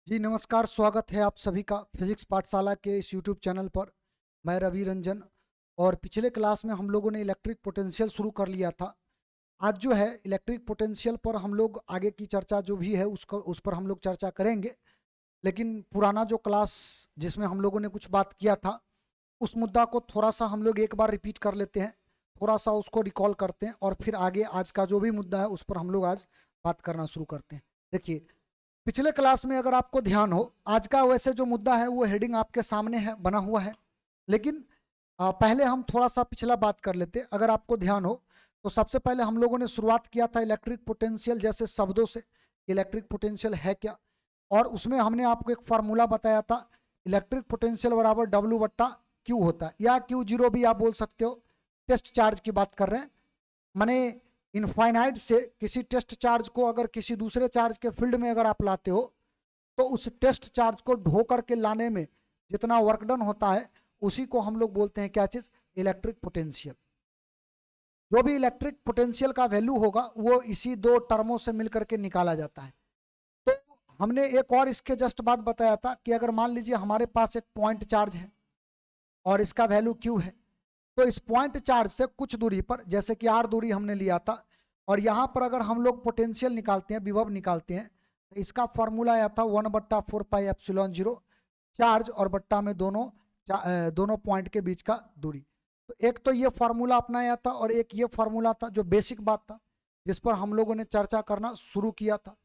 जी नमस्कार, स्वागत है आप सभी का फिजिक्स पाठशाला के इस यूट्यूब चैनल पर। मैं रवि रंजन। और पिछले क्लास में हम लोगों ने इलेक्ट्रिक पोटेंशियल शुरू कर लिया था। आज जो है इलेक्ट्रिक पोटेंशियल पर हम लोग आगे की चर्चा जो भी है उसको उस पर हम लोग चर्चा करेंगे। लेकिन पुराना जो क्लास जिसमें हम लोगों ने कुछ बात किया था उस मुद्दा को थोड़ा सा हम लोग एक बार रिपीट कर लेते हैं, थोड़ा सा उसको रिकॉल करते हैं और फिर आगे आज का जो भी मुद्दा है उस पर हम लोग आज बात करना शुरू करते हैं। देखिए, पिछले क्लास में अगर आपको ध्यान हो, आज का वैसे जो मुद्दा है वो हेडिंग आपके सामने है, बना हुआ है। लेकिन पहले हम थोड़ा सा पिछला बात कर लेते। अगर आपको ध्यान हो तो सबसे पहले हम लोगों ने शुरुआत किया था इलेक्ट्रिक पोटेंशियल जैसे शब्दों से। इलेक्ट्रिक पोटेंशियल है क्या, और उसमें हमने आपको एक फार्मूला बताया था। इलेक्ट्रिक पोटेंशियल बराबर डब्ल्यू बट्टा क्यू होता है, या क्यू जीरो भी आप बोल सकते हो। टेस्ट चार्ज की बात कर रहे हैं, माने इनफाइनाइट से किसी टेस्ट चार्ज को अगर किसी दूसरे चार्ज के फील्ड में अगर आप लाते हो तो उस टेस्ट चार्ज को ढो करके लाने में जितना वर्क डन होता है उसी को हम लोग बोलते हैं क्या चीज, इलेक्ट्रिक पोटेंशियल। जो भी इलेक्ट्रिक पोटेंशियल का वैल्यू होगा वो इसी दो टर्मों से मिलकर के निकाला जाता है। तो हमने एक और इसके जस्ट बाद बताया था कि अगर मान लीजिए हमारे पास एक पॉइंट चार्ज है और इसका वैल्यू क्यू है, तो इस पॉइंट चार्ज से कुछ दूरी पर, जैसे कि आर दूरी हमने लिया था, और यहाँ पर अगर हम लोग पोटेंशियल निकालते हैं, विभव निकालते हैं, तो इसका फॉर्मूला आया था 1/4πε0 चार्ज और बट्टा में दोनों पॉइंट के बीच का दूरी। तो एक तो ये फार्मूला अपनाया था और एक ये फार्मूला था जो बेसिक बात था जिस पर हम लोगों ने चर्चा करना शुरू किया था।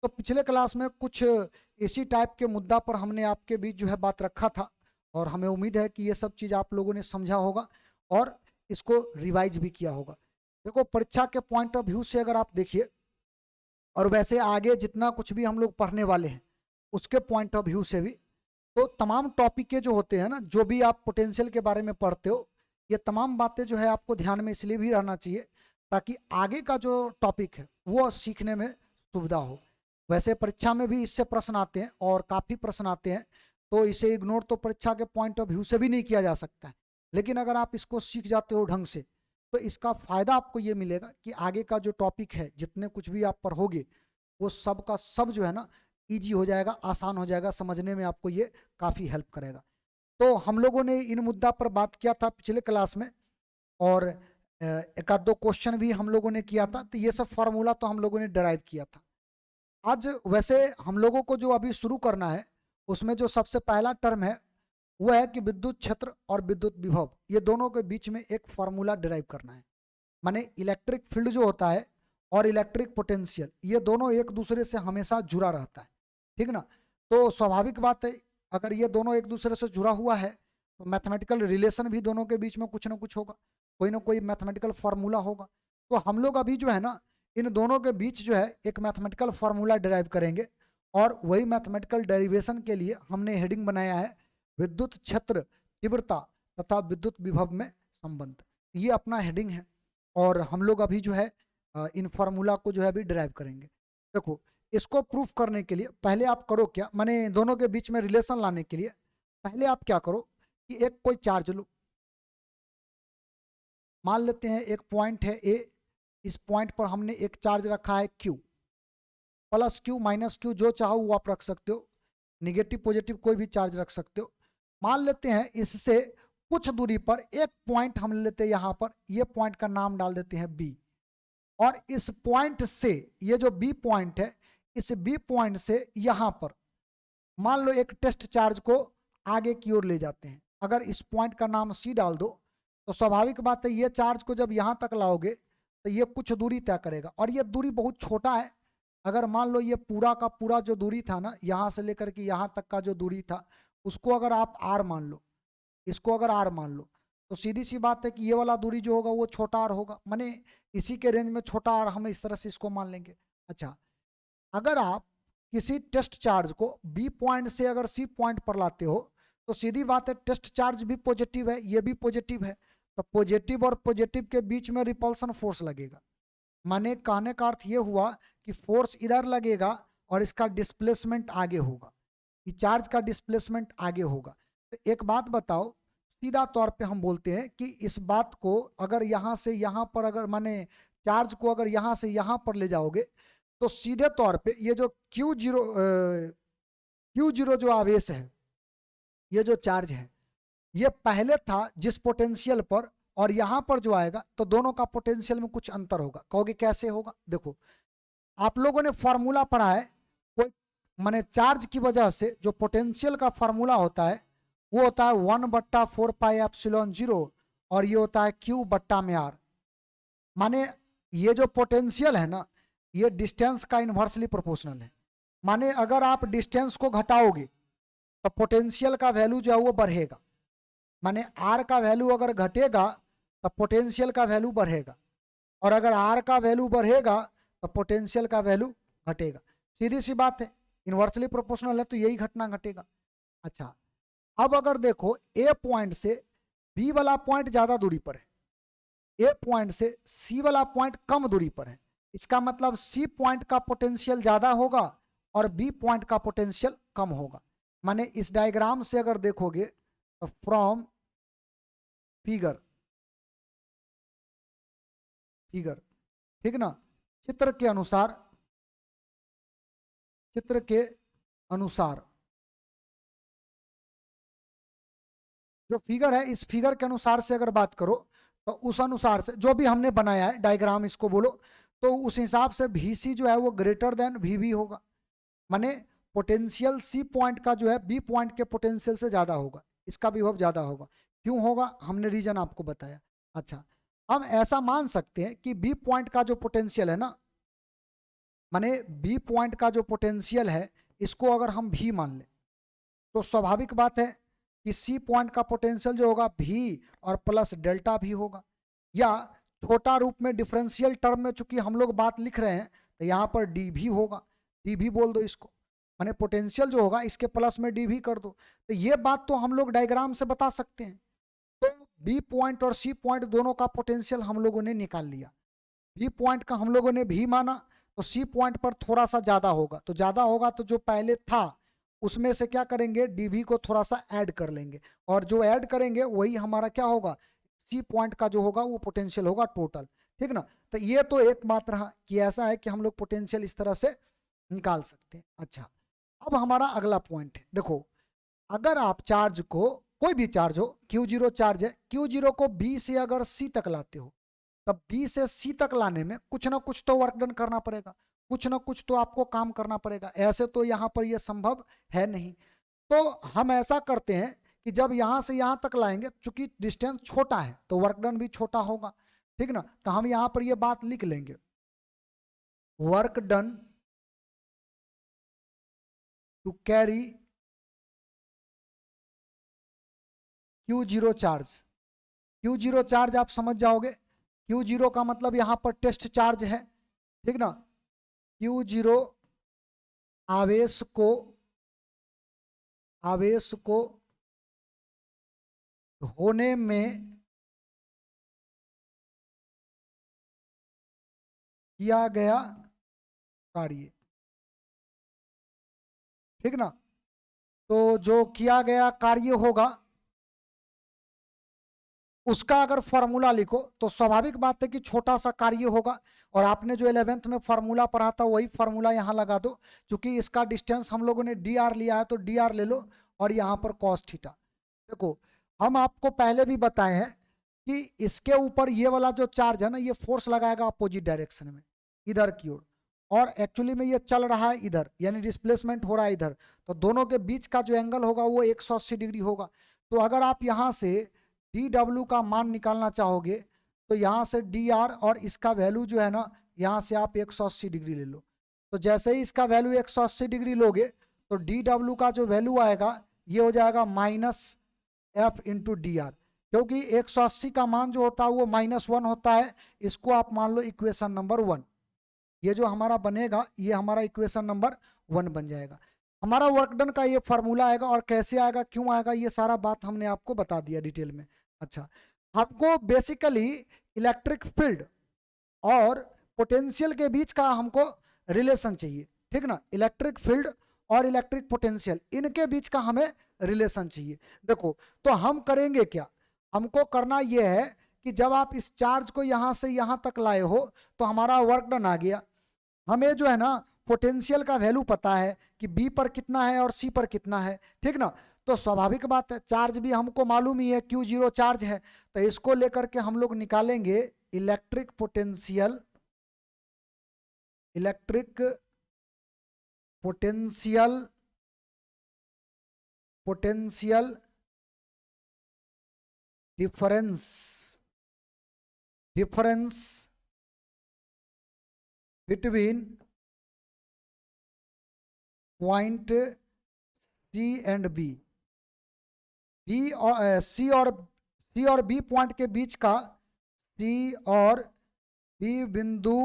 तो पिछले क्लास में कुछ इसी टाइप के मुद्दा पर हमने आपके बीच जो है बात रखा था, और हमें उम्मीद है कि ये सब चीज़ आप लोगों ने समझा होगा और इसको रिवाइज भी किया होगा। देखो, परीक्षा के पॉइंट ऑफ व्यू से अगर आप देखिए, और वैसे आगे जितना कुछ भी हम लोग पढ़ने वाले हैं उसके पॉइंट ऑफ व्यू से भी, तो तमाम टॉपिक के जो होते हैं ना, जो भी आप पोटेंशियल के बारे में पढ़ते हो, ये तमाम बातें जो है आपको ध्यान में इसलिए भी रहना चाहिए ताकि आगे का जो टॉपिक है वो सीखने में सुविधा हो। वैसे परीक्षा में भी इससे प्रश्न आते हैं और काफ़ी प्रश्न आते हैं, तो इसे इग्नोर तो परीक्षा के पॉइंट ऑफ व्यू से भी नहीं किया जा सकता है। लेकिन अगर आप इसको सीख जाते हो ढंग से तो इसका फायदा आपको ये मिलेगा कि आगे का जो टॉपिक है, जितने कुछ भी आप पढ़ोगे, वो सब का सब जो है ना ईजी हो जाएगा, आसान हो जाएगा समझने में, आपको ये काफ़ी हेल्प करेगा। तो हम लोगों ने इन मुद्दा पर बात किया था पिछले क्लास में, और एक आध दो क्वेश्चन भी हम लोगों ने किया था। तो ये सब फार्मूला तो हम लोगों ने डराइव किया था। आज वैसे हम लोगों को जो अभी शुरू करना है उसमें जो सबसे पहला टर्म है वो है कि विद्युत क्षेत्र और विद्युत विभव, ये दोनों के बीच में एक फार्मूला डिराइव करना है। माने इलेक्ट्रिक फील्ड जो होता है और इलेक्ट्रिक पोटेंशियल, ये दोनों एक दूसरे से हमेशा जुड़ा रहता है, ठीक ना। तो स्वाभाविक बात है, अगर ये दोनों एक दूसरे से जुड़ा हुआ है तो मैथमेटिकल रिलेशन भी दोनों के बीच में कुछ ना कुछ होगा, कोई ना कोई मैथमेटिकल फार्मूला होगा। तो हम लोग अभी जो है ना इन दोनों के बीच जो है एक मैथमेटिकल फार्मूला डिराइव करेंगे, और वही मैथमेटिकल डेरिवेशन के लिए हमने हेडिंग बनाया है विद्युत क्षेत्र तीव्रता तथा विद्युत विभव में संबंध। ये अपना हेडिंग है, और हम लोग अभी जो है इन फार्मूला को जो है अभी डिराइव करेंगे। देखो, इसको प्रूफ करने के लिए पहले आप करो क्या, माने दोनों के बीच में रिलेशन लाने के लिए पहले आप क्या करो कि एक कोई चार्ज लो। मान लेते हैं एक पॉइंट है ए, इस पॉइंट पर हमने एक चार्ज रखा है Q, plus Q minus Q जो चाहो वो आप रख सकते हो, निगेटिव पॉजिटिव कोई भी चार्ज रख सकते हो। मान लेते हैं इससे कुछ दूरी पर एक पॉइंट हम लेते हैं, यहां पर ये पॉइंट का नाम डाल देते हैं बी, और इस पॉइंट से ये जो बी पॉइंट है, इस बी पॉइंट से यहां पर मान लो एक टेस्ट चार्ज को आगे की ओर ले जाते हैं। अगर इस पॉइंट का नाम सी डाल दो तो स्वाभाविक बात है ये चार्ज को जब यहां तक लाओगे तो ये कुछ दूरी तय करेगा, और ये दूरी बहुत छोटा है। अगर मान लो ये पूरा का पूरा जो दूरी था ना, यहां से लेकर के यहां तक का जो दूरी था, उसको अगर आप आर मान लो, इसको अगर आर मान लो, तो सीधी सी बात है कि ये वाला दूरी जो होगा वो छोटा आर होगा, माने इसी के रेंज में छोटा आर, हम इस तरह से इसको मान लेंगे। अच्छा, अगर आप किसी टेस्ट चार्ज को बी पॉइंट से अगर सी पॉइंट पर लाते हो तो सीधी बात है टेस्ट चार्ज भी पॉजिटिव है, ये भी पॉजिटिव है, तो पॉजिटिव और पॉजिटिव के बीच में रिपल्सन फोर्स लगेगा। माने कहने का अर्थ ये हुआ कि फोर्स इधर लगेगा और इसका डिस्प्लेसमेंट आगे होगा, कि चार्ज का डिस्प्लेसमेंट आगे होगा। तो एक बात बताओ, सीधा तौर पे हम बोलते हैं कि इस बात को अगर यहां से यहां पर, अगर माने चार्ज को अगर यहां से यहां पर ले जाओगे तो सीधे तौर पे ये जो Q0 Q0 जो आवेश है, ये जो चार्ज है, ये पहले था जिस पोटेंशियल पर, और यहां पर जो आएगा तो दोनों का पोटेंशियल में कुछ अंतर होगा। कहोगे कैसे होगा? देखो, आप लोगों ने फॉर्मूला पढ़ा है, कोई माने चार्ज की वजह से जो पोटेंशियल का फॉर्मूला होता है वो होता है 1/4πε0, और ये होता है Q/r। माने ये जो पोटेंशियल है ना, ये डिस्टेंस का इन्वर्सली प्रोपोर्शनल है। माने अगर आप डिस्टेंस को घटाओगे तो पोटेंशियल का वैल्यू जो है वो बढ़ेगा। माने आर का वैल्यू अगर घटेगा तो पोटेंशियल का वैल्यू बढ़ेगा, और अगर आर का वैल्यू बढ़ेगा तो पोटेंशियल का वैल्यू घटेगा। सीधी सी बात है, इन्वर्सली प्रोपोर्शनल है तो यही घटना घटेगा। अच्छा, अब अगर देखो ए पॉइंट से बी वाला पॉइंट ज्यादा दूरी पर है, ए पॉइंट से सी वाला पॉइंट कम दूरी पर है, इसका मतलब सी पॉइंट का पोटेंशियल ज्यादा होगा और बी पॉइंट का पोटेंशियल कम होगा। माने इस डायग्राम से अगर देखोगे तो फ्रॉम फिगर, ठीक ना, चित्र के अनुसार जो फिगर है, इस फिगर के अनुसार से अगर बात करो तो उस अनुसार से जो भी हमने बनाया है डायग्राम इसको बोलो, तो उस हिसाब से VC जो है वो ग्रेटर देन VB होगा। माने पोटेंशियल सी पॉइंट का जो है बी पॉइंट के पोटेंशियल से ज्यादा होगा, इसका विभव ज्यादा होगा। क्यों होगा? हमने रीजन आपको बताया। अच्छा, हम ऐसा मान सकते हैं कि बी पॉइंट का जो पोटेंशियल है ना, माने बी पॉइंट का जो पोटेंशियल है इसको अगर हम V मान लें तो स्वाभाविक बात है कि सी पॉइंट का पोटेंशियल जो होगा V और प्लस डेल्टा भी होगा, या छोटा रूप में डिफरेंशियल टर्म में चूंकि हम लोग बात लिख रहे हैं तो यहाँ पर डी भी होगा, डी भी बोल दो इसको, माने पोटेंशियल जो होगा इसके प्लस में डी भी कर दो। तो ये बात तो हम लोग डायग्राम से बता सकते हैं। तो बी पॉइंट और सी पॉइंट दोनों का पोटेंशियल हम लोगों ने निकाल लिया। बी पॉइंट का हम लोगों ने भी माना तो सी पॉइंट पर थोड़ा सा ज्यादा होगा, तो ज्यादा होगा तो जो पहले था उसमें से क्या करेंगे, डीवी को थोड़ा सा ऐड कर लेंगे, और जो ऐड करेंगे वही हमारा क्या होगा, सी पॉइंट का जो होगा वो पोटेंशियल होगा टोटल, ठीक ना। तो ये तो एक बात रहा कि ऐसा है कि हम लोग पोटेंशियल इस तरह से निकाल सकते हैं। अच्छा, अब हमारा अगला पॉइंट है, देखो अगर आप चार्ज को, कोई भी चार्ज हो, Q0 चार्ज है, Q0 को B से अगर C तक लाते हो तब B से C तक लाने में कुछ ना कुछ तो वर्क डन करना पड़ेगा, कुछ ना कुछ तो आपको काम करना पड़ेगा, ऐसे तो यहाँ पर ये संभव है नहीं। तो हम ऐसा करते हैं कि जब यहाँ से यहाँ तक लाएंगे, चूंकि डिस्टेंस छोटा है तो वर्क डन भी छोटा होगा, ठीक ना। तो हम यहाँ पर ये बात लिख लेंगे, work done to carry Q0 charge. Q0 charge आप समझ जाओगे, Q0 का मतलब यहां पर टेस्ट चार्ज है, ठीक ना। Q0 आवेश को होने में किया गया कार्य, ठीक ना। तो जो किया गया कार्य होगा उसका अगर फॉर्मूला लिखो तो स्वाभाविक बात है कि छोटा सा कार्य होगा, और आपने जो 11th में फॉर्मूला पढ़ा था वही फॉर्मूला यहाँ लगा दो। क्योंकि इसका डिस्टेंस हम लोगों ने dr लिया है तो dr ले लो, और यहाँ पर cos थीटा। देखो हम आपको पहले भी बताए हैं कि इसके ऊपर ये वाला जो चार्ज है ना, ये फोर्स लगाएगा अपोजिट डायरेक्शन में इधर की ओर, और एक्चुअली में ये चल रहा है इधर, यानी डिस्प्लेसमेंट हो रहा है इधर, तो दोनों के बीच का जो एंगल होगा वो 180 डिग्री होगा। तो अगर आप यहाँ से dw का मान निकालना चाहोगे तो यहाँ से dr और इसका वैल्यू जो है ना, यहाँ से आप 180 डिग्री ले लो। तो जैसे ही इसका वैल्यू 180 डिग्री लोगे तो dw का जो वैल्यू आएगा ये हो जाएगा -f इंटू dr, क्योंकि 180 का मान जो होता है वो -1 होता है। इसको आप मान लो इक्वेशन नंबर 1, ये जो हमारा बनेगा ये हमारा इक्वेशन नंबर 1 बन जाएगा। हमारा वर्क डन का ये फार्मूला आएगा, और कैसे आएगा, क्यों आएगा, ये सारा बात हमने आपको बता दिया डिटेल में। अच्छा, हमको बेसिकली इलेक्ट्रिक फील्ड और पोटेंशियल के बीच का हमको रिलेशन चाहिए, ठीक ना। इलेक्ट्रिक फील्ड और इलेक्ट्रिक पोटेंशियल, इनके बीच का हमें रिलेशन चाहिए। देखो तो हम करेंगे क्या, हमको करना यह है कि जब आप इस चार्ज को यहां से यहां तक लाए हो तो हमारा वर्क डन आ गया, हमें जो है ना पोटेंशियल का वैल्यू पता है कि बी पर कितना है और सी पर कितना है, ठीक ना। तो स्वाभाविक बात है, चार्ज भी हमको मालूम ही है, Q0 चार्ज है, तो इसको लेकर के हम लोग निकालेंगे electric potential, electric potential, potential difference, difference between point C and B, B और सी और बी पॉइंट के बीच का, सी और बी बिंदु,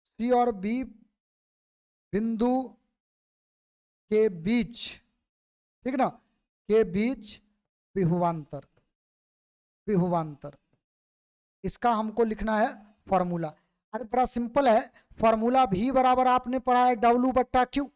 सी और बी बिंदु के बीच, ठीक ना, के बीच विभवांतर, विभवांतर, इसका हमको लिखना है फॉर्मूला। अरे बड़ा सिंपल है फॉर्मूला, भी बराबर आपने पढ़ा है W/Q।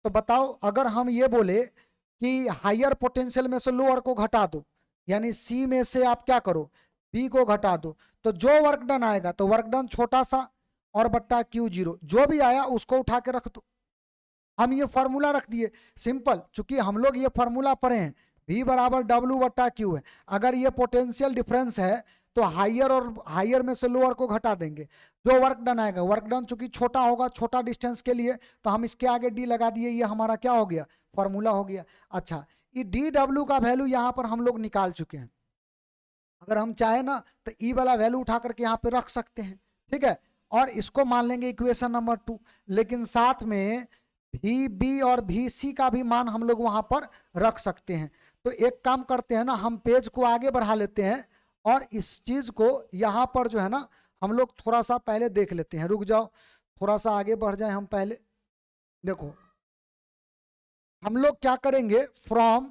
तो बताओ अगर हम ये बोले कि हायर पोटेंशियल में से लोअर को घटा दो, यानी सी में से आप क्या करो, बी को घटा दो, तो जो वर्क डन आएगा तो वर्क डन छोटा सा और बट्टा Q0, जो भी आया उसको उठा के रख दो। हम ये फॉर्मूला रख दिए, सिंपल, चूंकि हम लोग ये फॉर्मूला पढ़े हैं, V बराबर W/Q है। अगर ये पोटेंशियल डिफरेंस है तो हायर और हायर में से लोअर को घटा देंगे, जो वर्क डन आएगा, वर्क डन चूंकि छोटा होगा, छोटा डिस्टेंस के लिए, तो हम इसके आगे D लगा दिए, ये हमारा क्या हो गया, फॉर्मूला हो गया। अच्छा, ये DW का वैल्यू यहाँ पर हम लोग निकाल चुके हैं, अगर हम चाहे ना तो E वाला वैल्यू उठा करके यहाँ पे रख सकते हैं, ठीक है, और इसको मान लेंगे इक्वेशन नंबर 2, लेकिन साथ में VB और VC का भी मान हम लोग वहां पर रख सकते हैं। तो एक काम करते हैं ना, हम पेज को आगे बढ़ा लेते हैं और इस चीज को यहां पर जो है ना हम लोग थोड़ा सा पहले देख लेते हैं, रुक जाओ थोड़ा सा आगे बढ़ जाए हम पहले। देखो हम लोग क्या करेंगे, फ्रॉम,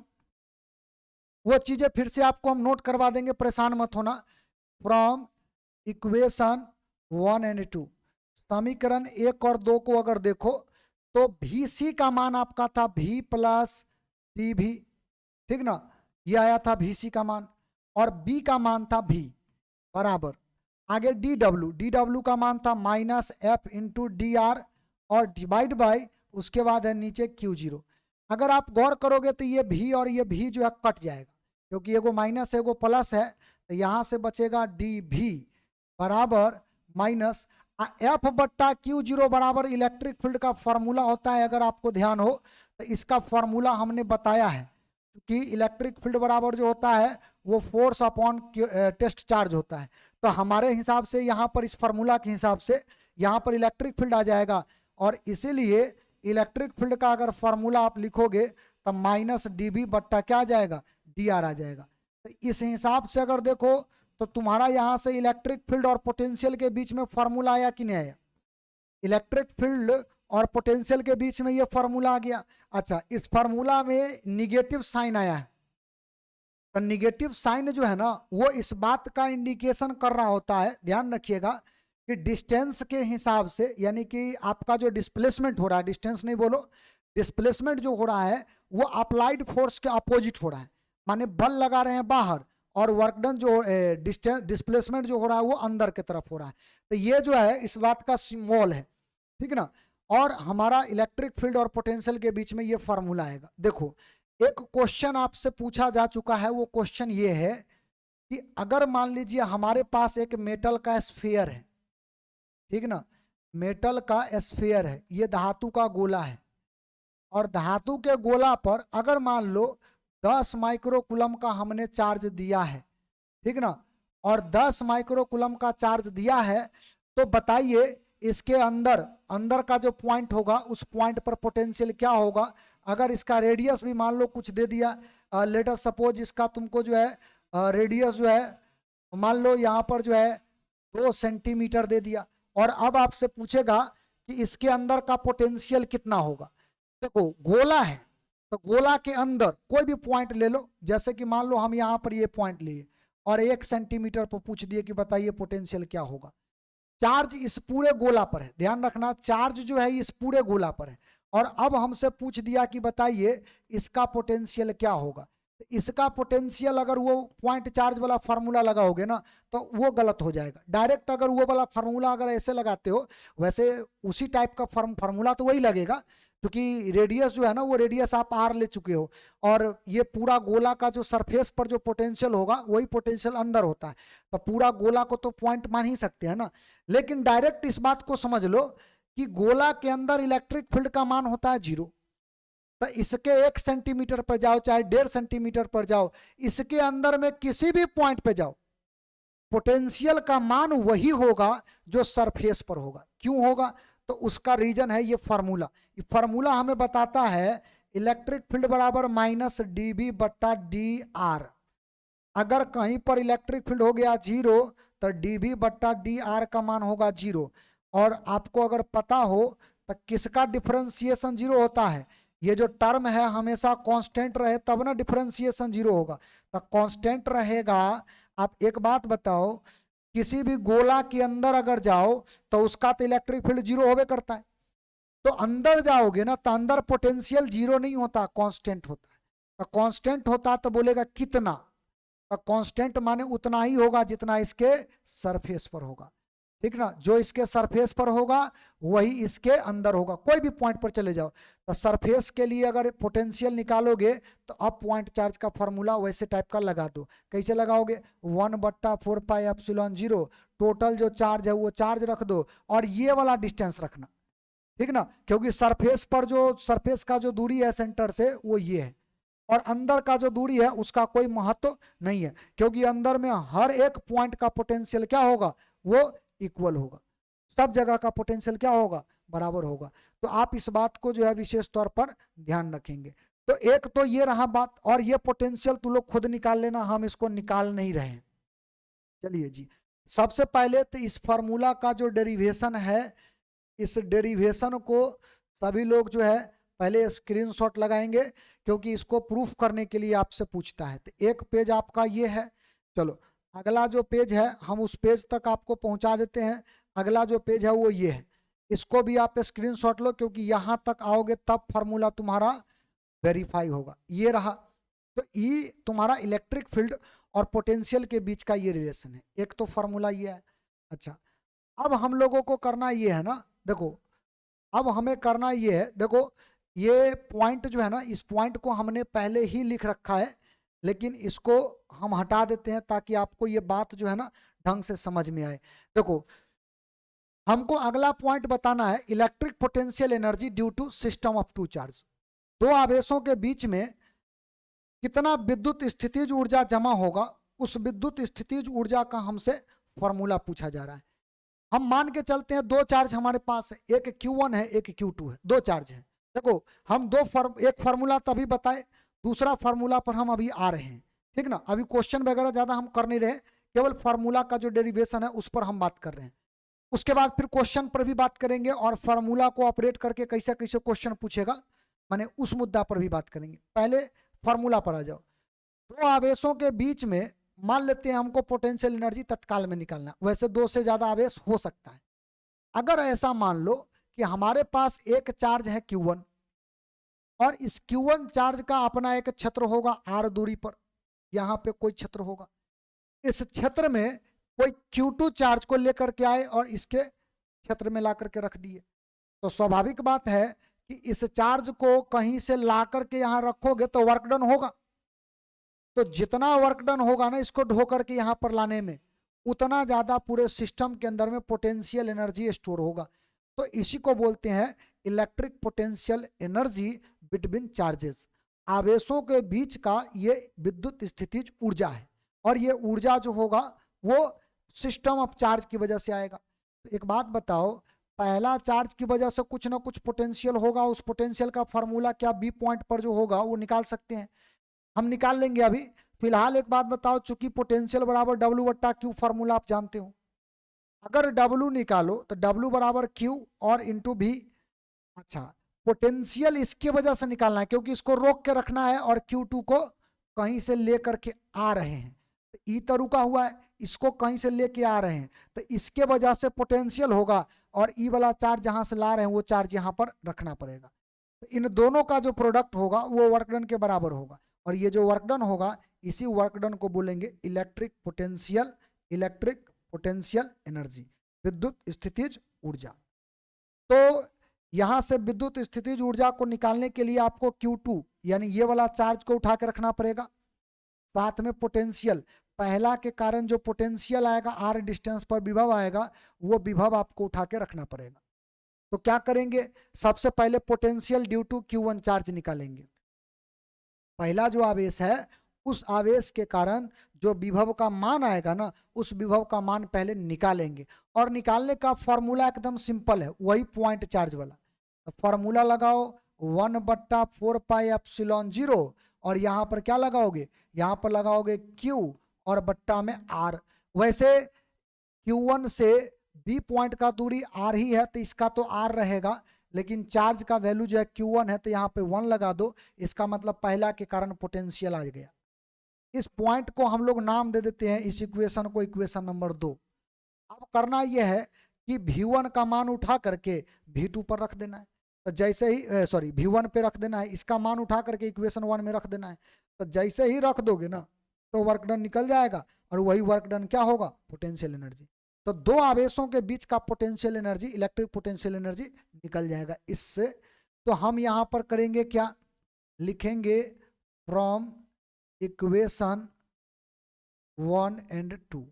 वो चीजें फिर से आपको हम नोट करवा देंगे, परेशान मत होना। फ्रॉम इक्वेशन 1 एंड 2, समीकरण 1 और 2 को अगर देखो तो VC का मान आपका था V प्लस DV, ठीक ना, ये आया था VC का मान, और B का मान था V बराबर, आगे DW का मान था -F इंटू DR और डिवाइड बाय, उसके बाद है नीचे Q0। अगर आप गौर करोगे तो ये V और ये V जो है कट जाएगा, क्योंकि एगो माइनस है एगो प्लस है, तो यहां से बचेगा DV बराबर माइनस F/Q0 बराबर इलेक्ट्रिक फील्ड का फॉर्मूला होता है। अगर आपको ध्यान हो तो इसका फॉर्मूला हमने बताया है, कि इलेक्ट्रिक फील्ड बराबर जो होता है वो फोर्स अपॉन टेस्ट चार्ज होता है। तो हमारे हिसाब से यहाँ पर इस फार्मूला के हिसाब से यहाँ पर इलेक्ट्रिक फील्ड आ जाएगा, और इसीलिए इलेक्ट्रिक फील्ड का अगर फॉर्मूला आप लिखोगे तो -dV बट्टा क्या आ जाएगा, dr आ जाएगा। तो इस हिसाब से अगर देखो तो तुम्हारा यहाँ से इलेक्ट्रिक फील्ड और पोटेंशियल के बीच में फॉर्मूला आया कि नहीं आया, इलेक्ट्रिक फील्ड और पोटेंशियल के बीच में ये फॉर्मूला आ गया। अच्छा, इस फॉर्मूला में निगेटिव साइन आया है, तो निगेटिव साइन जो है ना वो इस बात का इंडिकेशन कर रहा होता है, ध्यान रखिएगा, कि डिस्टेंस के हिसाब से, यानी कि आपका जो डिस्प्लेसमेंट हो रहा है, डिस्टेंस नहीं बोलो, डिस्प्लेसमेंट जो हो रहा है वो अप्लाइड फोर्स के अपोजिट हो रहा है, माने बल लगा रहे हैं बाहर और वर्क डन जो डिस्प्लेसमेंट जो हो रहा है वो अंदर की तरफ हो रहा है। तो ये जो है इस बात का सिंबल है, ठीक ना। और हमारा इलेक्ट्रिक फील्ड और पोटेंशियल के बीच में ये फॉर्मूला आएगा। देखो एक क्वेश्चन आपसे पूछा जा चुका है, वो क्वेश्चन ये है कि अगर मान लीजिए हमारे पास एक मेटल का स्फीयर है, ठीक ना, मेटल का स्फीयर है, ये धातु का गोला है, और धातु के गोला पर अगर मान लो 10 माइक्रोकूलम का हमने चार्ज दिया है, ठीक ना, और 10 माइक्रोकूलम का चार्ज दिया है, तो बताइए इसके अंदर का जो पॉइंट होगा उस पॉइंट पर पोटेंशियल क्या होगा। अगर इसका रेडियस भी मान लो कुछ दे दिया, लेट अस सपोज इसका तुमको जो है रेडियस जो है मान लो यहाँ पर जो है 2 सेंटीमीटर दे दिया, और अब आपसे पूछेगा कि इसके अंदर का पोटेंशियल कितना होगा। देखो गोला है तो गोला के अंदर कोई भी पॉइंट ले लो, जैसे कि मान लो हम यहाँ पर ये पॉइंट लिए और 1 सेंटीमीटर पर पूछ दिए कि बताइए पोटेंशियल क्या होगा। चार्ज इस पूरे गोला पर है, ध्यान रखना, चार्ज जो है इस पूरे गोला पर है, और अब हमसे पूछ दिया कि बताइए इसका पोटेंशियल क्या होगा। तो इसका पोटेंशियल अगर वो पॉइंट चार्ज वाला फार्मूला लगाओगे ना तो वो गलत हो जाएगा। डायरेक्ट अगर वो वाला फार्मूला अगर ऐसे लगाते हो, वैसे उसी टाइप का फार्मूला तो वही लगेगा, क्योंकि रेडियस जो है ना वो रेडियस आप आर ले चुके हो, और ये पूरा गोला का जो सरफेस पर जो पोटेंशियल होगा वही पोटेंशियल अंदर होता है, तो पूरा गोला को तो पॉइंट मान ही सकते हैं ना। लेकिन डायरेक्ट इस बात को समझ लो कि गोला के अंदर इलेक्ट्रिक फील्ड का मान होता है 0। तो इसके 1 सेंटीमीटर पर जाओ चाहे 1.5 सेंटीमीटर पर जाओ, इसके अंदर में किसी भी पॉइंट पे जाओ, पोटेंशियल का मान वही होगा जो सरफेस पर होगा। क्यों होगा? तो उसका रीजन है ये फार्मूला। ये फार्मूला हमें बताता है इलेक्ट्रिक फील्ड बराबर माइनस dB बट्टा dr। अगर कहीं पर इलेक्ट्रिक फील्ड हो गया 0 तो dB बट्टा dr का मान होगा 0। और आपको अगर पता हो तो किसका डिफरेंशिएशन 0 होता है? ये जो टर्म है हमेशा कांस्टेंट रहे तब ना डिफरेंशिएशन 0 होगा। तो कांस्टेंट रहेगा। आप एक बात बताओ, किसी भी गोला के अंदर अगर जाओ तो उसका तो इलेक्ट्रिक फील्ड 0 होवे करता है, तो अंदर जाओगे ना तो अंदर पोटेंशियल 0 नहीं होता, कांस्टेंट होता है। तो कांस्टेंट होता तो बोलेगा कितना, तो कांस्टेंट माने उतना ही होगा जितना इसके सरफेस पर होगा, ठीक ना। जो इसके सरफेस पर होगा वही इसके अंदर होगा। कोई भी पॉइंट पर चले जाओ तो सरफेस के लिए अगर पोटेंशियल निकालोगे तो अब पॉइंट चार्ज का फॉर्मूला वैसे टाइप का लगा दो। कैसे लगाओगे? 1/4 पाई एप्सिलॉन 0, टोटल जो चार्ज है वो चार्ज रख दो और ये वाला डिस्टेंस रखना, ठीक ना, क्योंकि सरफेस पर जो सरफेस का जो दूरी है सेंटर से वो ये है, और अंदर का जो दूरी है उसका कोई महत्व नहीं है, क्योंकि अंदर में हर एक पॉइंट का पोटेंशियल क्या होगा? वो इक्वल होगा। सब जगह का पोटेंशियल क्या होगा? बराबर होगा। तो आप इस बात को जो है विशेष तौर पर ध्यान रखेंगे। तो एक तो ये रहा बात, और ये पोटेंशियल तुम लोग खुद निकाल लेना, हम इसको निकाल नहीं रहे हैं। चलिए जी, सबसे पहले तो इस फॉर्मूला का जो डेरिवेशन है, इस डेरिवेशन को सभी लोग जो है पहले स्क्रीनशॉट लगाएंगे, क्योंकि इसको प्रूफ करने के लिए आपसे पूछता है। तो एक पेज आपका ये है। चलो अगला जो पेज है हम उस पेज तक आपको पहुंचा देते हैं। अगला जो पेज है वो ये है, इसको भी आप स्क्रीनशॉट लो, क्योंकि यहां तक आओगे तब फार्मूला तुम्हारा वेरीफाई होगा। ये रहा। तो ये तुम्हारा इलेक्ट्रिक फील्ड और पोटेंशियल के बीच का ये रिलेशन है। एक तो फार्मूला ये है। अच्छा, अब हम लोगों को करना ये है ना, देखो अब हमें करना ये है, देखो ये पॉइंट जो है ना, इस पॉइंट को हमने पहले ही लिख रखा है, लेकिन इसको हम हटा देते हैं ताकि आपको ये बात जो है ना ढंग से समझ में आए। देखो हमको अगला पॉइंट बताना है electric potential energy due to system of two charge. दो आवेशों के बीच में कितना विद्युत स्थितिज ऊर्जा जमा होगा, उस विद्युत स्थितिज ऊर्जा का हमसे फॉर्मूला पूछा जा रहा है। हम मान के चलते हैं दो चार्ज हमारे पास है, एक Q1 है एक Q2 है, दो चार्ज है। देखो हम एक फार्मूला तभी बताए, दूसरा फार्मूला पर हम अभी आ रहे हैं, ठीक ना। अभी क्वेश्चन वगैरह ज्यादा हम कर नहीं रहे, केवल फार्मूला का जो डेरिवेशन है उस पर हम बात कर रहे हैं। उसके बाद फिर क्वेश्चन पर भी बात करेंगे और फार्मूला को ऑपरेट करके कैसे कैसे क्वेश्चन पूछेगा, माने उस मुद्दा पर भी बात करेंगे। पहले फार्मूला पर आ जाओ। दो आवेशों के बीच में मान लेते हैं हमको पोटेंशियल एनर्जी तत्काल में निकालना, वैसे दो से ज्यादा आवेश हो सकता है। अगर ऐसा मान लो कि हमारे पास एक चार्ज है Q1 और इस Q1 चार्ज का अपना एक क्षेत्र होगा R दूरी पर, यहां पे कोई क्षेत्र होगा। इस क्षेत्र में कोई Q2 चार्ज को लेकर के आए और इसके क्षेत्र में ला करके रख दिए, तो स्वाभाविक बात है कि इस चार्ज को कहीं से ला करके यहां रखोगे तो वर्क डन होगा। तो जितना वर्क डन होगा ना इसको ढो करके यहां पर लाने में, उतना ज्यादा पूरे सिस्टम के अंदर में पोटेंशियल एनर्जी स्टोर होगा। तो इसी को बोलते हैं electric potential energy between charges. आवेशों के बीच का ये विद्युत स्थितिज ऊर्जा है, और ये ऊर्जा जो होगा वो सिस्टम ऑफ चार्ज की वजह से आएगा। तो एक बात बताओ, पहला चार्ज की वजह से कुछ ना कुछ पोटेंशियल होगा, उस पोटेंशियल का फॉर्मूला क्या बी पॉइंट पर जो होगा वो निकाल सकते हैं, हम निकाल लेंगे। अभी फिलहाल एक बात बताओ, चूंकि पोटेंशियल बराबर W/Q फॉर्मूला आप जानते हो, अगर W निकालो तो W बराबर Q और इंटू V। अच्छा, पोटेंशियल इसकी वजह से निकालना है क्योंकि इसको रोक के रखना है और Q2 को कहीं से लेकर के आ रहे हैं, तो ई तो रुका हुआ है, इसको कहीं से लेके आ रहे हैं, तो इसके वजह से पोटेंशियल होगा, और ई वाला चार्ज जहां से ला रहे हैं वो चार्ज यहां पर रखना पड़ेगा। तो इन दोनों का जो प्रोडक्ट होगा वो वर्क डन के बराबर होगा। और ये जो वर्क डन होगा इसी वर्क डन को बोलेंगे इलेक्ट्रिक पोटेंशियल एनर्जी, विद्युत स्थितिज ऊर्जा। तो यहां से विद्युत स्थितिज ऊर्जा को निकालने के लिए आपको Q2 यानी ये वाला चार्ज को उठा के रखना पड़ेगा, साथ में पोटेंशियल, पहला के कारण जो पोटेंशियल आएगा r डिस्टेंस पर विभव आएगा वो विभव आपको उठा के रखना पड़ेगा। तो क्या करेंगे, सबसे पहले potential due to Q1 charge निकालेंगे। पहला जो आवेश है उस आवेश के कारण जो विभव का मान आएगा ना, उस विभव का मान पहले निकालेंगे। और निकालने का फॉर्मूला एकदम सिंपल है, वही पॉइंट चार्ज वाला। तो फॉर्मूला लगाओ 1/4πε0 और यहाँ पर क्या लगाओगे, यहाँ पर लगाओगे Q और बट्टा में R। वैसे Q1 से B पॉइंट का दूरी R ही है तो इसका तो R रहेगा, लेकिन चार्ज का वैल्यू जो है Q1 है तो यहाँ पे 1 लगा दो, इसका मतलब पहला के कारण पोटेंशियल आ गया। इस पॉइंट को हम लोग नाम दे देते हैं, इस इक्वेशन को इक्वेशन नंबर 2। अब करना यह है कि V1 का मान उठा करके V2 पर रख देना है। तो जैसे ही V1 पे रख देना है, इसका मान उठा करके इक्वेशन 1 में रख देना है। तो जैसे ही रख दोगे ना तो वर्क डन निकल जाएगा और वही वर्क डन क्या होगा, पोटेंशियल एनर्जी। तो दो आवेशों के बीच का potential energy, electric potential energy निकल जाएगा इससे। तो हम यहाँ पर करेंगे क्या, लिखेंगे फ्रॉम इक्वेशन 1 and 2,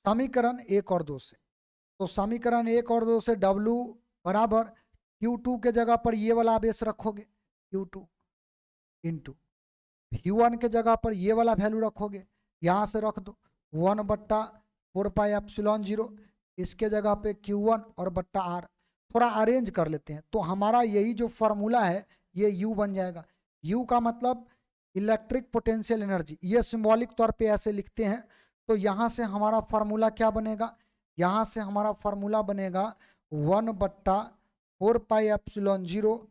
समीकरण 1 और 2 से। तो समीकरण 1 और 2 से W बराबर Q2 के जगह पर ये वाला आवेश रखोगे Q2 इंटू V1 के जगह पर ये वाला वैल्यू रखोगे, यहाँ से रख दो 1/4πε0, इसके जगह पे Q1 और बट्टा R। थोड़ा अरेंज कर लेते हैं तो हमारा यही जो फॉर्मूला है ये U बन जाएगा। U का मतलब इलेक्ट्रिक पोटेंशियल एनर्जी, ये सिंबॉलिक तौर पे ऐसे लिखते हैं। तो यहाँ से हमारा फॉर्मूला क्या बनेगा, यहाँ से हमारा फॉर्मूला बनेगा 1/4πε0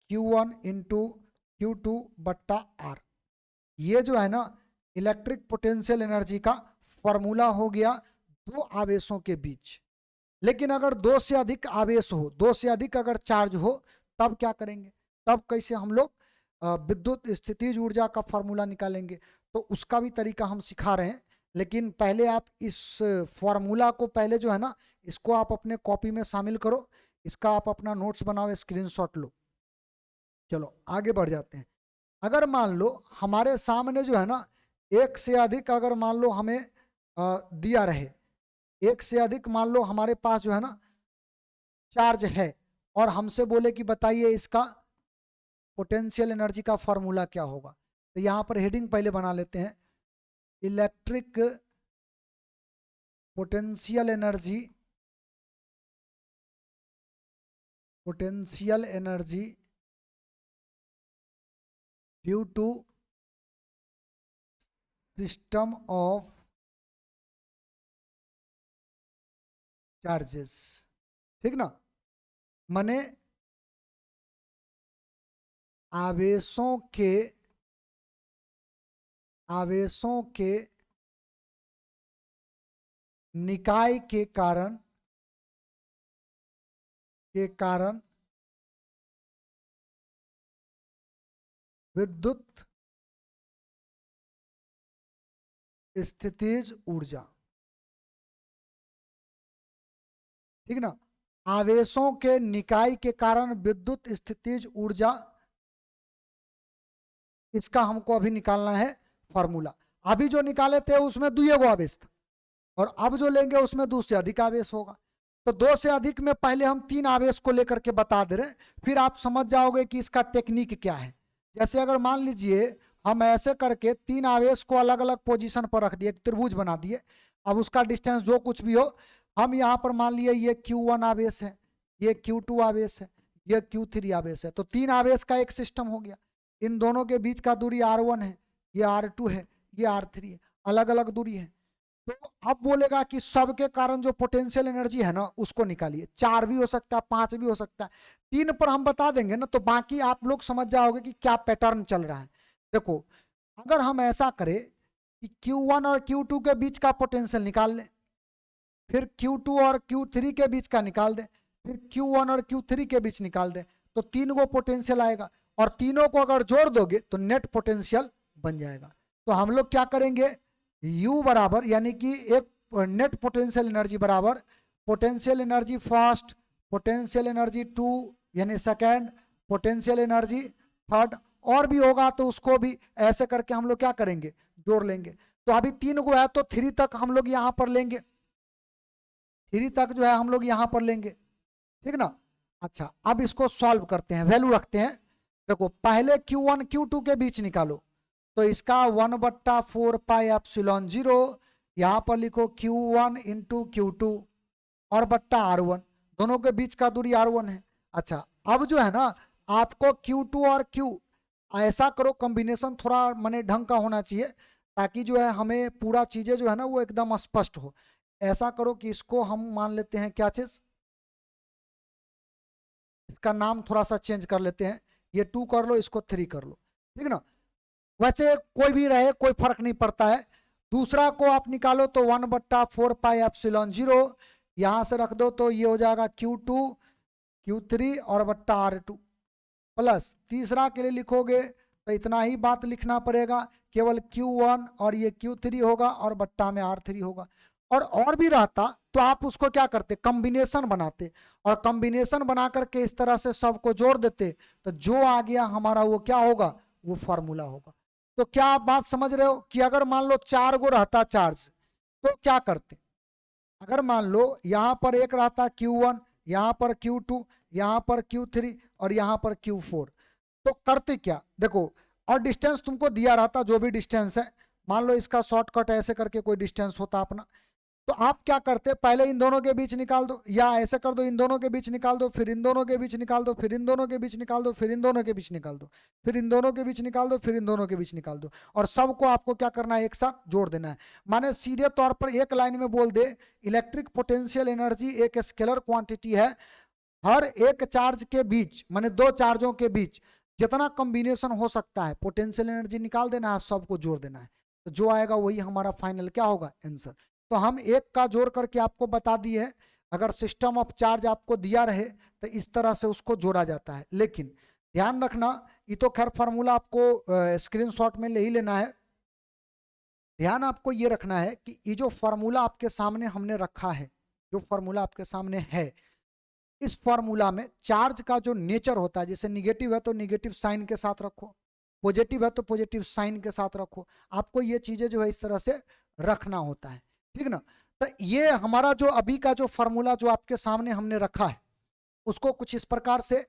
Q1 इंटू Q2 बट्टा R। ये जो है ना इलेक्ट्रिक पोटेंशियल एनर्जी का फॉर्मूला हो गया दो आवेशों के बीच। लेकिन अगर दो से अधिक आवेश हो, दो से अधिक अगर चार्ज हो, तब क्या करेंगे, तब कैसे हम लोग विद्युत स्थितिज ऊर्जा का फॉर्मूला निकालेंगे। तो उसका भी तरीका हम सिखा रहे हैं, लेकिन पहले आप इस फॉर्मूला को पहले जो है ना इसको आप अपने कॉपी में शामिल करो, इसका आप अपना नोट्स बनाओ, स्क्रीनशॉट लो। चलो आगे बढ़ जाते हैं। अगर मान लो हमारे सामने जो है ना एक से अधिक, अगर मान लो हमें दिया रहे, एक से अधिक मान लो हमारे पास जो है ना चार्ज है और हमसे बोले कि बताइए इसका पोटेंशियल एनर्जी का फॉर्मूला क्या होगा। तो यहाँ पर हेडिंग पहले बना लेते हैं, electric potential energy due to system of charges. ठीक ना, माने आवेशों के निकाय के कारण विद्युत स्थितिज ऊर्जा। ठीक ना, आवेशों के निकाय के कारण विद्युत स्थितिज ऊर्जा, इसका हमको अभी निकालना है फॉर्मूला। अभी जो निकाले थे उसमें दुइये गो आवेश था और अब जो लेंगे उसमें दो से अधिक आवेश होगा। तो दो से अधिक में पहले हम 3 आवेश को लेकर के बता दे रहे हैं, फिर आप समझ जाओगे कि इसका टेक्निक क्या है। जैसे अगर मान लीजिए हम ऐसे करके 3 आवेश को अलग अलग पोजीशन पर रख दिए, त्रिभुज बना दिए। अब उसका डिस्टेंस जो कुछ भी हो, हम यहाँ पर मान लिए ये Q1 आवेश है, ये Q2 आवेश है, ये Q3 आवेश है। तो 3 आवेश का एक सिस्टम हो गया। इन दोनों के बीच का दूरी R1 है, ये R2 है, ये R3 है, अलग अलग दूरी है। तो अब बोलेगा कि सबके कारण जो पोटेंशियल एनर्जी है ना उसको निकालिए। 4 भी हो सकता है, 5 भी हो सकता है, 3 पर हम बता देंगे ना तो बाकी आप लोग समझ जाओगे कि क्या पैटर्न चल रहा है। देखो अगर हम ऐसा करें कि Q1 और Q2 के बीच का पोटेंशियल निकाल लें, फिर Q2 और Q3 के बीच का निकाल दें, फिर Q1 और Q3 के बीच निकाल दें, तो 3 गो पोटेंशियल आएगा। और तीनों को अगर जोड़ दोगे तो नेट पोटेंशियल बन जाएगा। तो हम लोग क्या करेंगे, U बराबर यानी कि एक नेट पोटेंशियल एनर्जी बराबर potential energy first, potential energy two यानी सेकेंड, पोटेंशियल एनर्जी थर्ड, और भी होगा तो उसको भी ऐसे करके हम लोग क्या करेंगे, जोड़ लेंगे। तो अभी 3 को है तो 3 तक हम लोग यहां पर लेंगे, 3 तक जो है हम लोग यहां पर लेंगे, ठीक ना। अच्छा अब इसको सॉल्व करते हैं, वैल्यू रखते हैं। देखो पहले Q1 Q2 के बीच निकालो, तो इसका 1/4 पाई एप्सिलॉन 0, यहां पर लिखो Q1 इंटू Q2 और बट्टा R1, दोनों के बीच का दूरी R1 है। अच्छा अब जो है ना आपको Q2 और Q ऐसा करो कॉम्बिनेशन थोड़ा मने ढंग का होना चाहिए, ताकि जो है हमें पूरा चीजें जो है ना वो एकदम स्पष्ट हो। ऐसा करो कि इसको हम मान लेते हैं क्या चीज, इसका नाम थोड़ा सा चेंज कर लेते हैं, ये 2 कर लो, इसको 3 कर लो, ठीक ना। वैसे कोई भी रहे कोई फर्क नहीं पड़ता है। दूसरा को आप निकालो तो 1/4 पाई एप्सिलॉन 0, यहां से रख दो तो ये हो जाएगा Q2 Q3 और बट्टा R2, प्लस तीसरा के लिए लिखोगे तो इतना ही बात लिखना पड़ेगा, केवल Q1 और ये Q3 होगा और बट्टा में R3 होगा। और भी रहता तो आप उसको क्या करते, कॉम्बिनेशन बनाते, और कॉम्बिनेशन बना करके इस तरह से सबको जोड़ देते, तो जो आ गया हमारा वो क्या होगा, वो फॉर्मूला होगा। तो क्या आप बात समझ रहे हो कि अगर मान लो 4 गो रहता चार्ज तो क्या करते, अगर मान लो यहां पर एक रहता Q1, यहां पर Q2, यहां पर Q3 और यहां पर Q4, तो करते क्या देखो, और डिस्टेंस तुमको दिया रहता जो भी डिस्टेंस है, मान लो इसका शॉर्टकट ऐसे करके कोई डिस्टेंस होता अपना, तो आप क्या करते, पहले इन दोनों के बीच निकाल दो, या ऐसे कर दो इन दोनों के बीच निकाल दो, फिर इन दोनों के बीच निकाल दो, फिर इन दोनों के बीच निकाल दो, फिर इन दोनों के बीच निकाल दो, फिर इन दोनों के बीच निकाल दो, फिर इन दोनों के बीच निकाल दो, और सबको आपको क्या करना है, एक साथ जोड़ देना है। माने सीधे तौर पर एक लाइन में बोल दे, इलेक्ट्रिक पोटेंशियल एनर्जी एक स्केलर क्वांटिटी है, हर एक चार्ज के बीच माने दो चार्जों के बीच जितना कॉम्बिनेशन हो सकता है पोटेंशियल एनर्जी निकाल देना है, सबको जोड़ देना है, तो जो आएगा वही हमारा फाइनल क्या होगा, आंसर। तो हम एक का जोड़ करके आपको बता दिए, अगर सिस्टम ऑफ चार्ज आपको दिया रहे तो इस तरह से उसको जोड़ा जाता है। लेकिन ध्यान रखना, ये तो खैर फार्मूला आपको स्क्रीनशॉट में ले ही लेना है, ध्यान आपको ये रखना है कि ये जो फार्मूला आपके सामने हमने रखा है, जो फार्मूला आपके सामने है, इस फॉर्मूला में चार्ज का जो नेचर होता है, जैसे निगेटिव है तो निगेटिव साइन के साथ रखो, पॉजिटिव है तो पॉजिटिव साइन के साथ रखो, आपको ये चीजें जो है इस तरह से रखना होता है, ठीक ना। तो ये हमारा जो अभी का जो फॉर्मूला जो आपके सामने हमने रखा है, उसको कुछ इस प्रकार से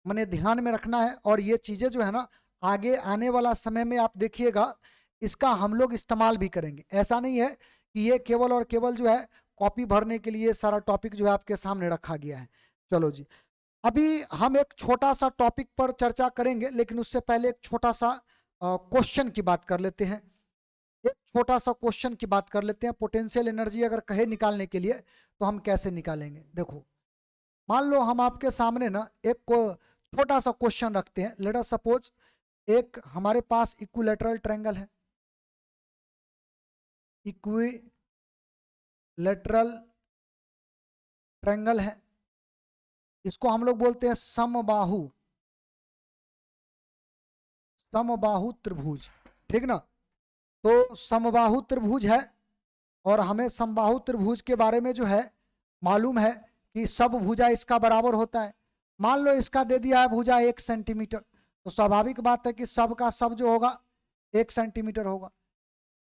मैंने ध्यान में रखना है, और ये चीजें जो है ना आगे आने वाला समय में आप देखिएगा इसका हम लोग इस्तेमाल भी करेंगे। ऐसा नहीं है कि ये केवल और केवल जो है कॉपी भरने के लिए सारा टॉपिक जो है आपके सामने रखा गया है। चलो जी, अभी हम एक छोटा सा टॉपिक पर चर्चा करेंगे, लेकिन उससे पहले एक छोटा सा क्वेश्चन की बात कर लेते हैं, एक छोटा सा क्वेश्चन की बात कर लेते हैं। पोटेंशियल एनर्जी अगर कहे निकालने के लिए तो हम कैसे निकालेंगे, देखो मान लो हम आपके सामने ना एक छोटा सा क्वेश्चन रखते हैं, लेट अस सपोज एक हमारे पास इक्विलेटरल ट्रायंगल है, इक्विलेटरल ट्रायंगल है, इसको हम लोग बोलते हैं समबाहु, समबाहु त्रिभुज, ठीक ना। तो समबाहु त्रिभुज है, और हमें समबाहु त्रिभुज के बारे में जो है मालूम है कि सब भुजा इसका बराबर होता है। मान लो इसका दे दिया है भुजा 1 सेंटीमीटर, तो स्वाभाविक बात है कि सब का सब जो होगा 1 सेंटीमीटर होगा।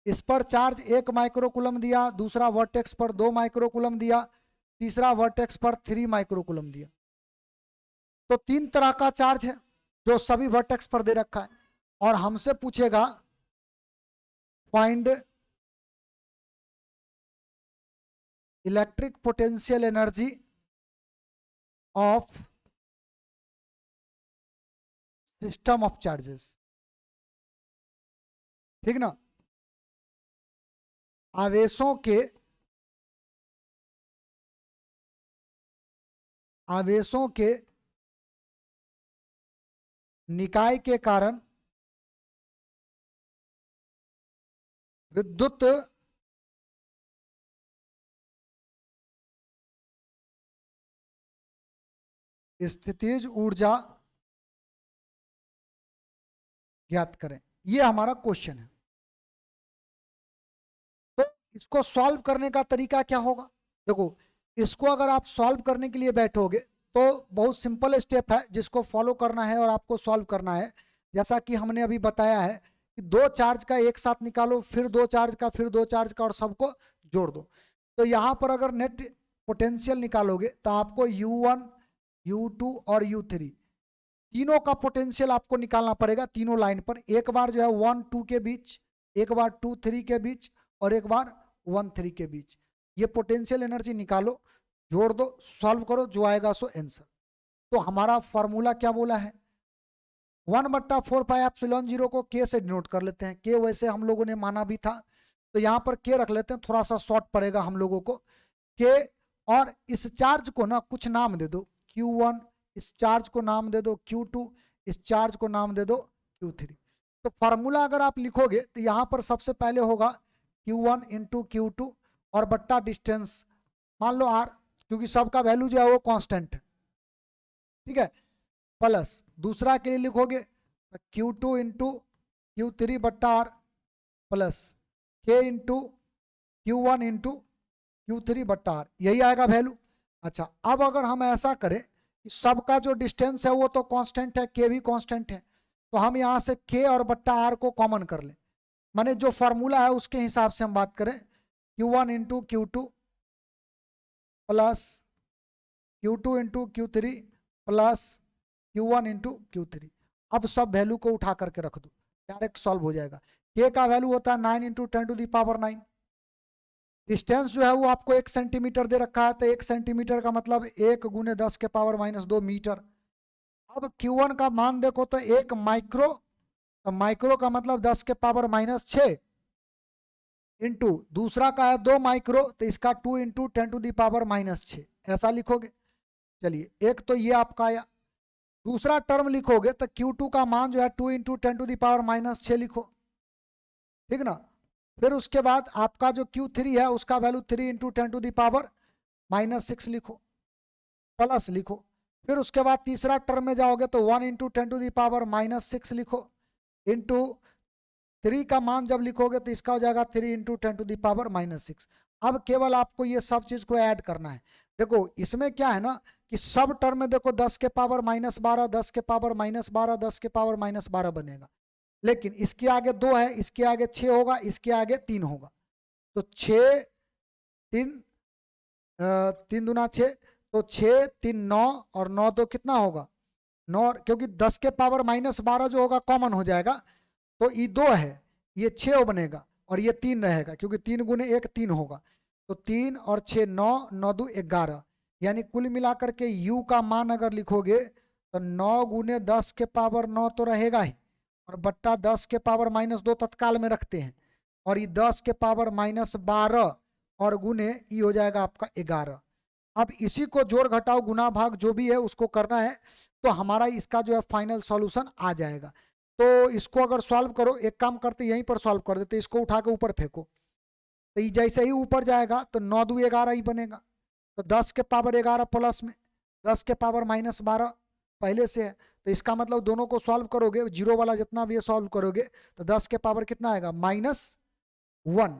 इस पर चार्ज 1 माइक्रोकुलम दिया, दूसरा वर्टेक्स पर 2 माइक्रोकुलम दिया, तीसरा वर्टेक्स पर 3 माइक्रोकुलम दिया, तो 3 तरह का चार्ज है जो सभी वर्टेक्स पर दे रखा है, और हमसे पूछेगा find electric potential energy of system of charges, ठीक ना। आवेशों के आवेशों के निकाय के कारण विद्युत स्थितिज ऊर्जा ज्ञात करें। ये हमारा क्वेश्चन है। तो इसको सॉल्व करने का तरीका क्या होगा? देखो, इसको अगर आप सॉल्व करने के लिए बैठोगे तो बहुत सिंपल स्टेप है जिसको फॉलो करना है और आपको सॉल्व करना है। जैसा कि हमने अभी बताया है कि दो चार्ज का एक साथ निकालो, फिर दो चार्ज का, फिर दो चार्ज का, और सबको जोड़ दो। तो यहां पर अगर नेट पोटेंशियल निकालोगे तो आपको U1, U2 और U3 तीनों का पोटेंशियल आपको निकालना पड़ेगा तीनों लाइन पर। एक बार जो है 1 2 के बीच, एक बार 2 3 के बीच, और एक बार 1 3 के बीच। ये पोटेंशियल एनर्जी निकालो, जोड़ दो, सॉल्व करो, जो आएगा सो आंसर। तो हमारा फॉर्मूला क्या बोला है? 1/4πε0 को के से डिनोट कर लेते हैं। के वैसे हम लोगों ने माना भी था, तो यहाँ पर के रख लेते हैं, थोड़ा सा शॉर्ट पड़ेगा हम लोगों को के। और इस चार्ज को ना कुछ नाम दे दो, Q1 इस चार्ज को नाम दे दो, Q2 इस चार्ज को नाम दे दो, Q3। तो फार्मूला अगर आप लिखोगे तो यहाँ पर सबसे पहले होगा Q1 इंटू Q2 और बट्टा डिस्टेंस, मान लो R, क्योंकि सबका वैल्यू जो है वो कांस्टेंट है, ठीक है। प्लस दूसरा के लिए लिखोगे तो Q2 इंटू Q3 बट्टा R plus K into Q1 into Q3 बट्टा R, यही आएगा वैल्यू। अच्छा, अब अगर हम ऐसा करें कि सबका जो डिस्टेंस है वो तो कांस्टेंट है, K भी कांस्टेंट है, तो हम यहाँ से K और बट्टा R को कॉमन कर लें। माने जो फॉर्मूला है उसके हिसाब से हम बात करें, Q1 into Q2 plus Q2 into Q3 plus Q1 into Q3। अब सब वैल्यू को उठा करके रख दो, डायरेक्ट सॉल्व हो जाएगा। K का वैल्यू होता है 9 इंटू 10⁻⁹। डिस्टेंस जो है वो आपको 1 सेंटीमीटर दे रखा है, तो 1 सेंटीमीटर का मतलब 1 गुने 10⁻⁻2 मीटर। अब Q1 का मान देखो तो 1 माइक्रो, तो माइक्रो का मतलब 10⁻⁻6 इंटू दूसरा का है 2 माइक्रो, तो इसका 2 इंटू 10⁻⁻6 ऐसा लिखोगे। चलिए, एक तो ये आपका आया। दूसरा टर्म लिखोगे तो Q2 का मान जो है 2 इंटू 10⁻⁻6 लिखो, ठीक ना। फिर उसके बाद आपका जो Q3 है उसका वैल्यू 3 इंटू 10⁻⁻6 लिखो, प्लस लिखो। फिर उसके बाद तीसरा टर्म में जाओगे तो 1 इंटू 10⁻⁻6 लिखो, इंटू 3 का मान जब लिखोगे तो इसका हो जाएगा 3 इंटू 10⁻⁻6। अब केवल आपको ये सब चीज को ऐड करना है। देखो इसमें क्या है ना कि सब टर्म में देखो 10⁻⁻12 10⁻⁻12 10⁻⁻12 बनेगा, लेकिन इसके आगे 2 है, इसके आगे 6 होगा, इसके आगे 3 होगा। तो 6 3 3 दूना 6, तो 6 3 9 और 9 2 कितना होगा 9, क्योंकि 10⁻⁻12 जो होगा कॉमन हो जाएगा, तो ये 2 है, ये 6 बनेगा और ये 3 रहेगा, क्योंकि 3 गुने 1 3 होगा। तो 3 और 6 9, 9 2 11, यानी कुल मिलाकर के U का मान अगर लिखोगे तो 9 गुने 10⁻9 तो रहेगा ही, और बट्टा 10⁻−2 तत्काल में रखते हैं, और ये 10⁻−12 और गुने ये हो जाएगा आपका 11। अब इसी को जोड़ घटाओ गुना भाग जो भी है उसको करना है, तो हमारा इसका जो है फाइनल सॉल्यूशन आ जाएगा। तो इसको अगर सॉल्व करो, एक काम करते यहीं पर सॉल्व कर देते, इसको उठा के ऊपर फेंको, तो ये जैसे ही ऊपर जाएगा तो 9 2 11 ही बनेगा। तो 10⁻11 प्लस में 10⁻−12 पहले से है, तो इसका मतलब दोनों को सॉल्व करोगे, जीरो वाला जितना भी है सॉल्व करोगे तो 10 के पावर कितना आएगा -1,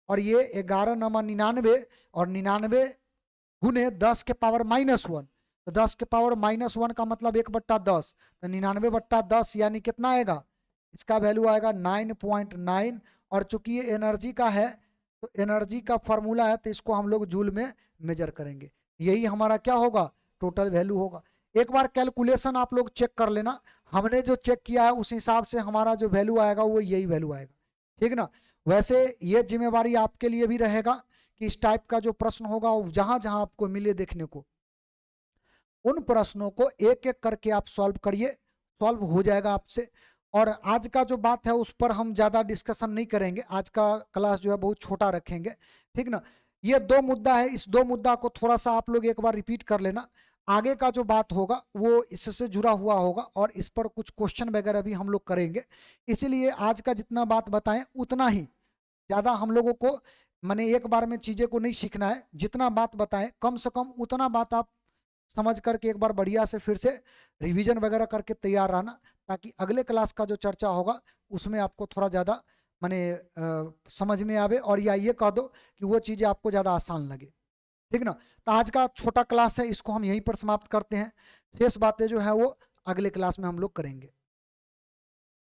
और ये 11 नमा 99, और 99 गुने 10⁻−1, तो 10⁻−1 का मतलब 1/10, तो 99/10 यानी कितना आएगा, इसका वैल्यू आएगा 9.9। और चूंकि ये एनर्जी का है तो एनर्जी का फॉर्मूला है, तो इसको हम लोग जूल में मेजर करेंगे, यही हमारा क्या होगा टोटल वैल्यू होगा। एक बार कैलकुलेशन आप लोग चेक कर लेना, हमने जो चेक किया है उस हिसाब से हमारा जो वैल्यू आएगा वो यही वैल्यू आएगा, ठीक ना। वैसे ये जिम्मेवारी आपके लिए भी रहेगा कि इस टाइप का जो प्रश्न होगा जहां जहां आपको मिले देखने को, उन प्रश्नों को एक एक करके आप सॉल्व करिए, सॉल्व हो जाएगा आपसे। और आज का जो बात है उस पर हम ज्यादा डिस्कशन नहीं करेंगे, आज का क्लास जो है बहुत छोटा रखेंगे, ठीक ना। ये 2 मुद्दा है, इस 2 मुद्दा को थोड़ा सा आप लोग एक बार रिपीट कर लेना, आगे का जो बात होगा वो इससे जुड़ा हुआ होगा, और इस पर कुछ क्वेश्चन वगैरह भी हम लोग करेंगे। इसीलिए आज का जितना बात बताएं उतना ही ज्यादा हम लोगों को, माने एक बार में चीजें को नहीं सीखना है, जितना बात बताएं कम से कम उतना बात आप समझ करके एक बार बढ़िया से फिर से रिवीजन वगैरह करके तैयार रहना, ताकि अगले क्लास का जो चर्चा होगा उसमें आपको थोड़ा ज़्यादा माने समझ में आवे, और या ये कह दो कि वो चीज़ें आपको ज़्यादा आसान लगे। ठीक ना। तो आज का छोटा क्लास है, इसको हम यहीं पर समाप्त करते हैं। शेष बातें जो है वो अगले क्लास में हम लोग करेंगे।